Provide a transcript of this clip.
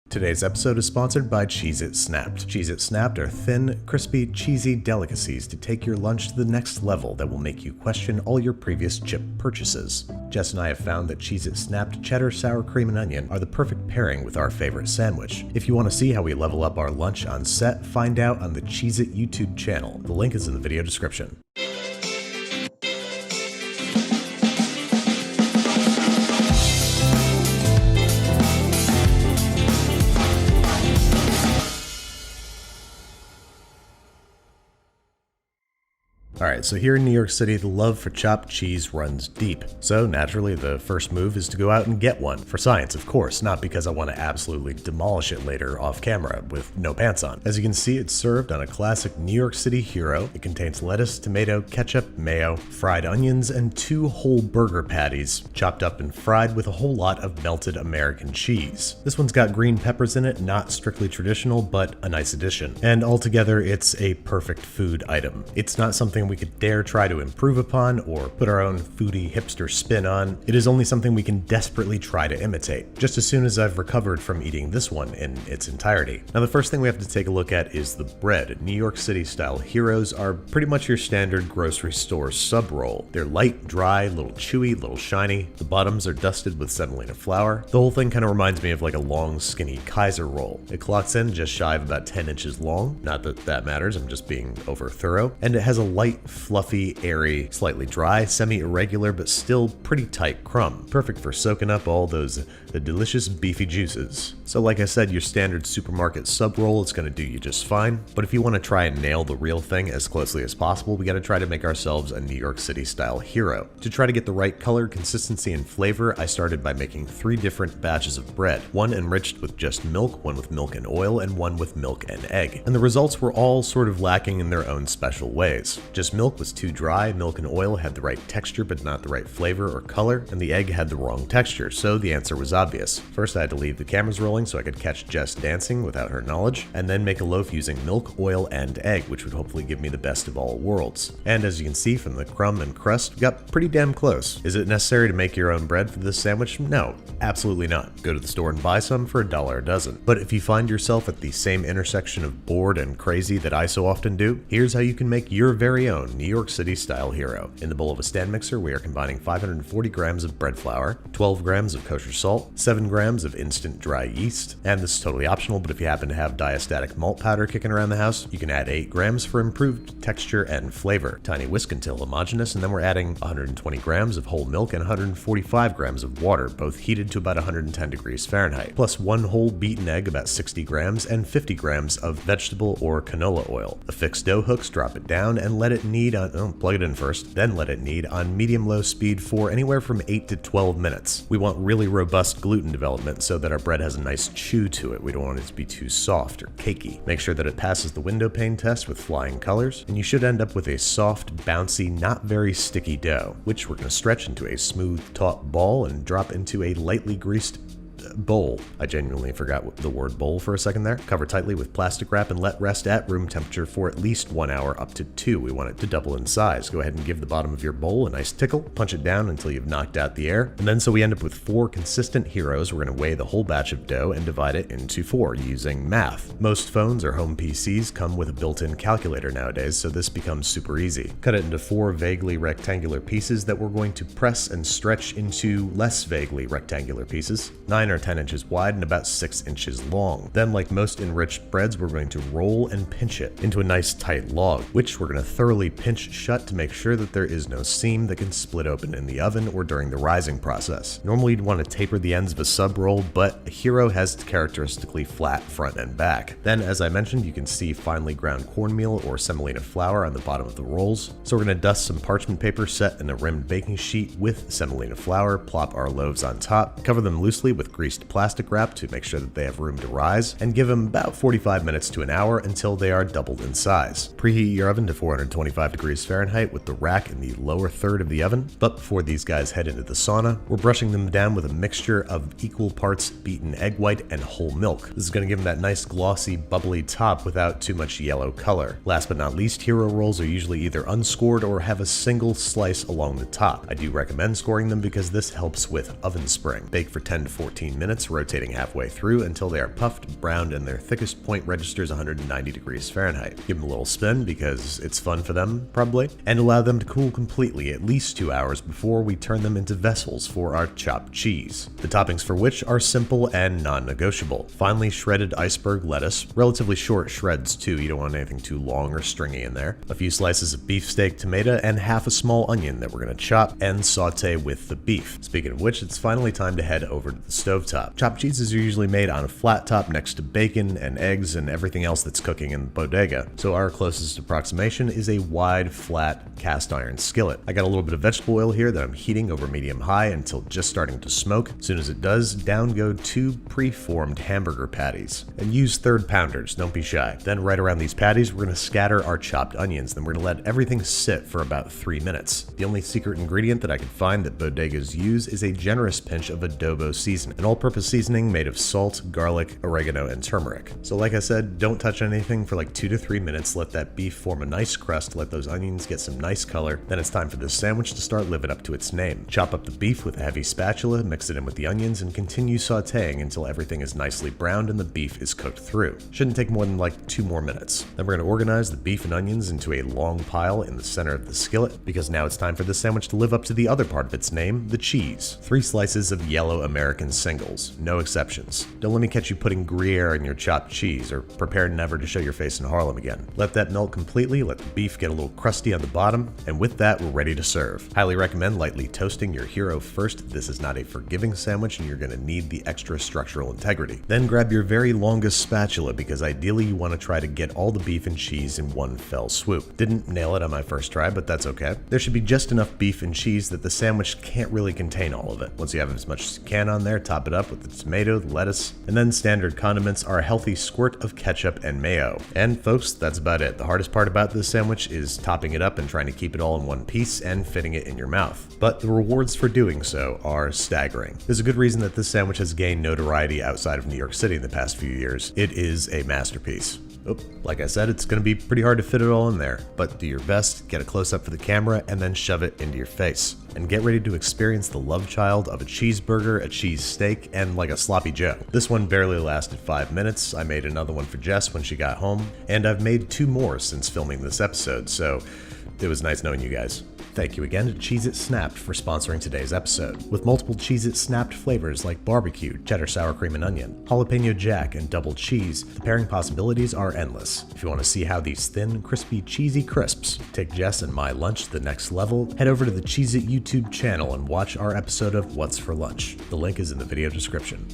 Today's episode is sponsored by Cheez-It Snapped. Cheez-It Snapped are thin, crispy, cheesy delicacies to take your lunch to the next level that will make you question all your previous chip purchases. Jess and I have found that Cheez-It Snapped cheddar, sour cream, and onion are the perfect pairing with our favorite sandwich. If you want to see how we level up our lunch on set, find out on the Cheez-It YouTube channel. The link is in the video description. Alright, so here in New York City, the love for chopped cheese runs deep. So naturally, the first move is to go out and get one. For science, of course, not because I want to absolutely demolish it later off camera with no pants on. As you can see, it's served on a classic New York City hero. It contains lettuce, tomato, ketchup, mayo, fried onions, and 2 whole burger patties, chopped up and fried with a whole lot of melted American cheese. This one's got green peppers in it, not strictly traditional, but a nice addition. And altogether, it's a perfect food item. It's not something we could dare try to improve upon or put our own foodie hipster spin on. It is only something we can desperately try to imitate, just as soon as I've recovered from eating this one in its entirety. Now the first thing we have to take a look at is the bread. New York City style heroes are pretty much your standard grocery store sub roll. They're light, dry, a little chewy, a little shiny. The bottoms are dusted with semolina flour. The whole thing kind of reminds me of like a long, skinny Kaiser roll. It clocks in just shy of about 10 inches long. Not that that matters, I'm just being over thorough. And it has a light, fluffy, airy, slightly dry, semi-irregular, but still pretty tight crumb. Perfect for soaking up all those delicious beefy juices. So like I said, your standard supermarket sub roll is going to do you just fine, but if you want to try and nail the real thing as closely as possible, we got to try to make ourselves a New York City style hero. To try to get the right color, consistency, and flavor, I started by making 3 different batches of bread. One enriched with just milk, one with milk and oil, and one with milk and egg. And the results were all sort of lacking in their own special ways. Just milk was too dry, milk and oil had the right texture but not the right flavor or color, and the egg had the wrong texture, so the answer was obvious. First I had to leave the cameras rolling so I could catch Jess dancing without her knowledge, and then make a loaf using milk, oil, and egg, which would hopefully give me the best of all worlds. And as you can see from the crumb and crust, we got pretty damn close. Is it necessary to make your own bread for this sandwich? No, absolutely not. Go to the store and buy some for $1 a dozen. But if you find yourself at the same intersection of bored and crazy that I so often do, here's how you can make your very own New York City style hero. In the bowl of a stand mixer, we are combining 540 grams of bread flour, 12 grams of kosher salt, 7 grams of instant dry yeast, and this is totally optional, but if you happen to have diastatic malt powder kicking around the house, you can add 8 grams for improved texture and flavor. Tiny whisk until homogeneous, and then we're adding 120 grams of whole milk and 145 grams of water, both heated to about 110 degrees Fahrenheit, plus 1 whole beaten egg, about 60 grams, and 50 grams of vegetable or canola oil. Affix dough hooks, drop it down, and let it knead on, plug it in first, then let it knead on medium-low speed for anywhere from 8 to 12 minutes. We want really robust gluten development so that our bread has a nice chew to it. We don't want it to be too soft or cakey. Make sure that it passes the window pane test with flying colors, and you should end up with a soft, bouncy, not very sticky dough, which we're going to stretch into a smooth, taut ball and drop into a lightly greased bowl. I genuinely forgot the word bowl for a second there. Cover tightly with plastic wrap and let rest at room temperature for at least 1 hour up to 2. We want it to double in size. Go ahead and give the bottom of your bowl a nice tickle. Punch it down until you've knocked out the air. And then so we end up with 4 consistent heroes. We're going to weigh the whole batch of dough and divide it into 4 using math. Most phones or home PCs come with a built-in calculator nowadays, so this becomes super easy. Cut it into 4 vaguely rectangular pieces that we're going to press and stretch into less vaguely rectangular pieces. 9 or 10 inches wide and about 6 inches long. Then, like most enriched breads, we're going to roll and pinch it into a nice tight log, which we're going to thoroughly pinch shut to make sure that there is no seam that can split open in the oven or during the rising process. Normally you'd want to taper the ends of a sub roll, but a hero has characteristically flat front and back. Then, as I mentioned, you can see finely ground cornmeal or semolina flour on the bottom of the rolls. So we're going to dust some parchment paper set in a rimmed baking sheet with semolina flour, plop our loaves on top, cover them loosely with greased plastic wrap to make sure that they have room to rise, and give them about 45 minutes to an hour until they are doubled in size. Preheat your oven to 425 degrees Fahrenheit with the rack in the lower third of the oven, but before these guys head into the sauna, we're brushing them down with a mixture of equal parts beaten egg white and whole milk. This is going to give them that nice glossy, bubbly top without too much yellow color. Last but not least, hero rolls are usually either unscored or have a single slice along the top. I do recommend scoring them because this helps with oven spring. Bake for 10 to 14 15 minutes, rotating halfway through until they are puffed, browned, and their thickest point registers 190 degrees Fahrenheit. Give them a little spin because it's fun for them, probably, and allow them to cool completely at least 2 hours before we turn them into vessels for our chopped cheese. The toppings for which are simple and non-negotiable. Finely shredded iceberg lettuce, relatively short shreds too, you don't want anything too long or stringy in there. A few slices of beefsteak tomato and half a small onion that we're going to chop and saute with the beef. Speaking of which, it's finally time to head over to the stovetop. Chopped cheeses are usually made on a flat top next to bacon and eggs and everything else that's cooking in the bodega, so our closest approximation is a wide, flat cast iron skillet. I got a little bit of vegetable oil here that I'm heating over medium-high until just starting to smoke. As soon as it does, down go 2 pre-formed hamburger patties. And use third pounders, don't be shy. Then right around these patties, we're going to scatter our chopped onions, then we're going to let everything sit for about 3 minutes. The only secret ingredient that I could find that bodegas use is a generous pinch of adobo seasoning, an all-purpose seasoning made of salt, garlic, oregano, and turmeric. So like I said, don't touch anything for like 2 to 3 minutes, let that beef form a nice crust, let those onions get some nice color, then it's time for this sandwich to start living up to its name. Chop up the beef with a heavy spatula, mix it in with the onions, and continue sauteing until everything is nicely browned and the beef is cooked through. Shouldn't take more than like 2 more minutes. Then we're going to organize the beef and onions into a long pile in the center of the skillet, because now it's time for this sandwich to live up to the other part of its name, the cheese. 3 slices of yellow American singles, no exceptions. Don't let me catch you putting Gruyere in your chopped cheese, or prepare never to show your face in Harlem again. Let that melt completely, let the beef get a little crusty on the bottom, and with that, we're ready to serve. Highly recommend lightly toasting your hero first. This is not a forgiving sandwich and you're going to need the extra structural integrity. Then grab your very longest spatula, because ideally you want to try to get all the beef and cheese in one fell swoop. Didn't nail it on my first try, but that's okay. There should be just enough beef and cheese that the sandwich can't really contain all of it. Once you have as much as you can on there, top it up with the tomato, the lettuce, and then standard condiments are a healthy squirt of ketchup and mayo. And folks, that's about it. The hardest part about this sandwich is topping it up and trying to keep it all in one piece and fitting it in your mouth. But the rewards for doing so are staggering. There's a good reason that this sandwich has gained notoriety outside of New York City in the past few years. It is a masterpiece. Like I said, it's going to be pretty hard to fit it all in there, but do your best, get a close-up for the camera, and then shove it into your face. And get ready to experience the love child of a cheeseburger, a cheese steak, and like a sloppy Joe. This one barely lasted 5 minutes. I made another one for Jess when she got home, and I've made 2 more since filming this episode, so it was nice knowing you guys. Thank you again to Cheez-It Snapped for sponsoring today's episode. With multiple Cheez-It Snapped flavors like barbecue, cheddar sour cream and onion, jalapeno jack, and double cheese, the pairing possibilities are endless. If you want to see how these thin, crispy, cheesy crisps take Jess and my lunch to the next level, head over to the Cheez-It YouTube channel and watch our episode of What's for Lunch. The link is in the video description.